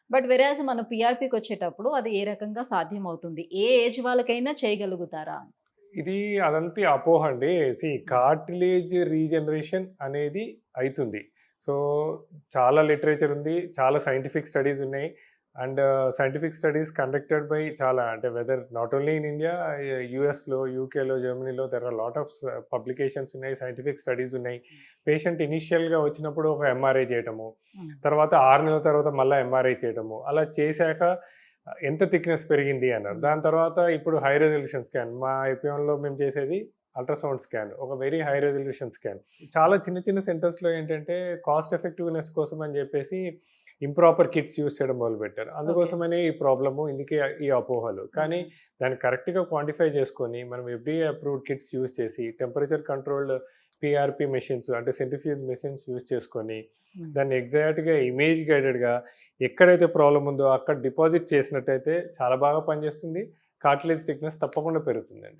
But వెరాజ్ మన పీఆర్‌పీకొచ్చేటప్పుడు అది ఏ రకంగా సాధ్యమవుతుంది? ఏ ఏజ్ వాళ్ళకైనా చేయగలుగుతారా? ఇది అదంతా అపోహ అండి. హ్మ్. కార్టిలేజ్ రీజనరేషన్ అనేది అయితుంది. సో, చాలా లిటరేచర్ ఉంది. చాలా సైంటిఫిక్ స్టడీస్ ఉన్నాయి. And scientific studies conducted by చాలా అంటే whether not only in India, యూఎస్‌లో, యూకేలో, జర్మనీలో there are lot of publications ఉన్నాయి. సైంటిఫిక్ స్టడీస్ ఉన్నాయి. హ్మ్. పేషెంట్ ఇనీషియల్‌గా వచ్చినప్పుడు ఒక ఎంఆర్ఐ చేయటము. హ్మ్. తర్వాత 6 నెలల తర్వాత మళ్ళా ఎంఆర్ఐ చేయటము. అలా చేశాక ఎంత థిక్‌నెస్ పెరిగింది అన్నారు. హ్మ్. దాని తర్వాత ఇప్పుడు హై రిజల్యూషన్ స్కాన్. మా ఐపీఎంలో మేము చేసేది అల్ట్రాసౌండ్ స్కాన్. ఒక వెరీ హై రిజల్యూషన్ స్కాన్. చాలా చిన్న చిన్న సెంటర్స్‌లో ఏంటంటే కాస్ట్ ఎఫెక్టివ్‌నెస్ కోసం అని చెప్పేసి ఇంప్రాపర్ కిట్స్ యూజ్ చేయడం మొదలుపెట్టారు. ఓకే. అందుకోసమనే ఈ ప్రాబ్లము, ఇందుకే ఈ అపోహలు. కానీ ఓకే. దాన్ని కరెక్ట్‌గా క్వాంటిఫై చేసుకొని మనం ఎఫ్‌డీఏ అప్రూవ్డ్ కిట్స్ యూజ్ చేసి టెంపరేచర్ కంట్రోల్డ్ పీఆర్‌పీ మెషిన్స్ అంటే సెంట్రిఫ్యూజ్ మెషిన్స్ యూజ్ చేసుకొని హ్మ్. దాన్ని ఎగ్జాక్ట్‌గా ఇమేజ్ గైడెడ్‌గా ఎక్కడైతే ప్రాబ్లమ్ ఉందో అక్కడ డిపాజిట్ చేసినట్టయితే చాలా బాగా పనిచేస్తుంది. కార్టిలేజ్ థిక్‌నెస్ తప్పకుండా పెరుగుతుందండి.